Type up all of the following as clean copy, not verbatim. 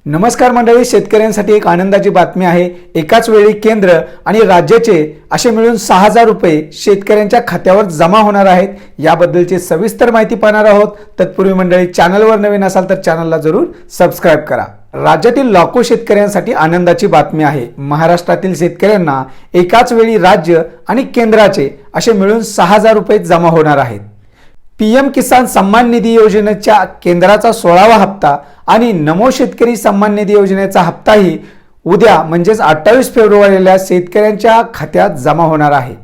नमस्कार मंडळी, शेतकऱ्यांसाठी एक आनंदाची बातमी आहे। एकाच वेळी केंद्र आणि राज्याचे असे मिळून 6000 रुपये शेतकऱ्यांच्या खात्यावर जमा होणार आहेत। याबद्दलची सविस्तर माहिती पाहणार आहोत। तत्पूर्वी मंडळी, चॅनलवर नवीन असाल तर चॅनलला जरूर सबस्क्राइब करा। राज्यातील लाखो शेतकऱ्यांसाठी आनंदाची बातमी आहे। महाराष्ट्रातील शेतकऱ्यांना एकाच वेळी राज्य आणि केंद्राचे असे मिळून 6000 रुपये जमा होणार आहेत। पीएम किसान सन्मान निधी योजनेच्या केंद्राचा 16वा हप्ता आणि नमो शेतकरी सन्मान निधी योजनेचा हप्ताही उद्या म्हणजेच 28 फेब्रुवारीला शेतकऱ्यांच्या खात्यात जमा होणार आहे।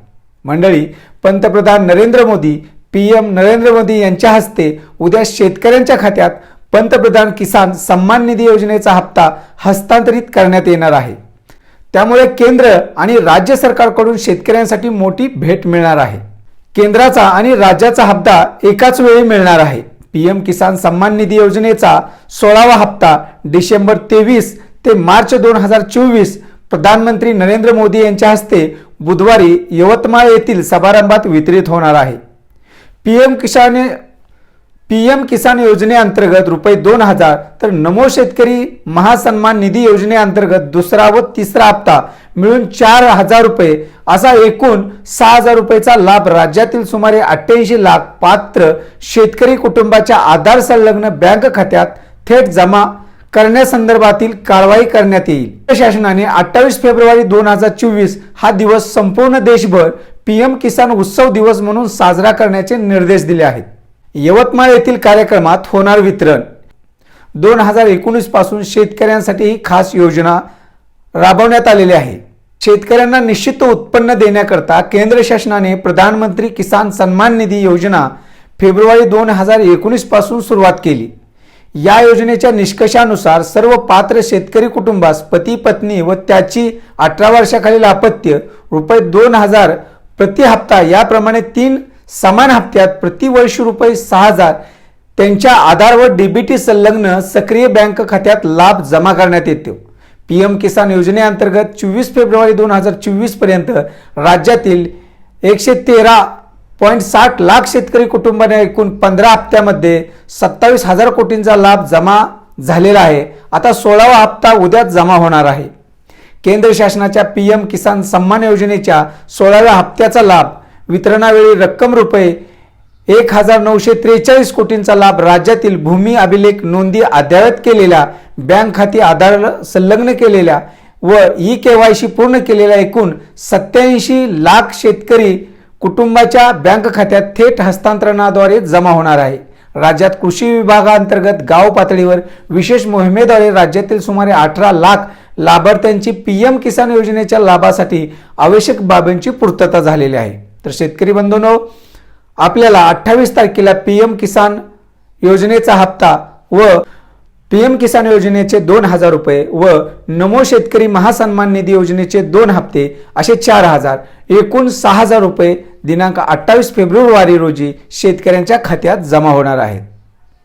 मंडळी, पंतप्रधान नरेंद्र मोदी पीएम नरेंद्र मोदी यांच्या हस्ते उद्या शेतकऱ्यांच्या खात्यात पंतप्रधान किसान सन्मान निधी योजनेचा हप्ता हस्तांतरित करण्यात येणार आहे। त्यामुळे केंद्र आणि राज्य सरकारकडून शेतकऱ्यांसाठी मोठी भेट मिळणार आहे। केंद्राचा आणि राज्याचा हप्ता एकाच वेळी मिळणार आहे। पीएम किसान सन्मान निधी योजनेचा 16वा हप्ता डिसेंबर 23 ते मार्च 2024 प्रधानमंत्री नरेंद्र मोदी यांच्या हस्ते बुधवारी यवतमाळ येथील समारंभात वितरित होणार आहे। पीएम किसान योजनेअंतर्गत रुपये 2000 तर नमो शेतकरी महासन्मान निधी योजनेअंतर्गत दुसरा व तिसरा हप्ता मिळून 4000 रुपये असा एकूण 6000 रुपयेचा लाभ राज्यातील सुमारे 88 लाख पात्र शेतकरी कुटुंबाच्या आधार संलग्न बँक खात्यात थेट जमा करण्यासंदर्भातील कारवाई करण्यात येईल। शासनाने 28 फेब्रुवारी 2024 हा दिवस संपूर्ण देशभर पीएम किसान उत्सव दिवस म्हणून साजरा करण्याचे निर्देश दिले आहेत। यवतमाळ येथील कार्यक्रमात होणार वितरण। 2019 पासून शेतकऱ्यांसाठी ही खास योजना राबवण्यात आलेली आहे। शेतकऱ्यांना निश्चित उत्पन्न देण्याकरता केंद्र शासनाने प्रधानमंत्री किसान सन्मान निधी योजना फेब्रुवारी 2019 पासून सुरुवात केली। या योजनेच्या निष्कर्षानुसार सर्व पात्र शेतकरी कुटुंबास पती पत्नी व त्याची 18 वर्षाखालील अपत्य रुपये 2000 प्रति हप्ता याप्रमाणे 3 समान हप्त्यात प्रतिवर्ष रुपये 6000 त्यांच्या आधार व डीबीटी संलग्न सक्रिय बँक खात्यात लाभ जमा करण्यात येतो। पीएम किसान योजनेअंतर्गत 24 फेब्रुवारी 2024 पर्यंत राज्यातील 113.60 लाख शेतकरी कुटुंबांना एकूण 15 हप्त्यामध्ये 27,000 कोटींचा लाभ जमा झालेला आहे। आता 16वा हप्ता उद्या जमा होणार आहे। केंद्र शासनाच्या पीएम किसान सन्मान योजनेच्या 16व्या हप्त्याचा लाभ वितरणावेळी रक्कम रुपये 1943 कोटींचा लाभ राज्यातील भूमी अभिलेख नोंदी अद्ययावत केलेल्या बँक खाती आधार संलग्न केलेल्या व ई-केवायसी पूर्ण केलेल्या एकूण 87 लाख शेतकरी कुटुंबाच्या बँक खात्यात थेट हस्तांतरणाद्वारे जमा होणार आहे। राज्यात कृषी विभागांतर्गत गाव पातळीवर विशेष मोहिमेद्वारे राज्यातील सुमारे 18 लाख लाभार्थ्यांची पीएम किसान योजनेच्या लाभासाठी आवश्यक बाबींची पूर्तता झालेली आहे। तर शेतकरी बंधूंनो, आपल्याला 28 तारखेला पीएम किसान योजनेचा हप्ता व पीएम किसान योजनेचे 2000 रुपये व नमो शेतकरी महासन्मान निधी योजनेचे 2 हप्ते असे 4000 एकूण 6000 रुपये दिनांक 28 फेब्रुवारी रोजी शेतकऱ्यांच्या खात्यात जमा होणार आहेत।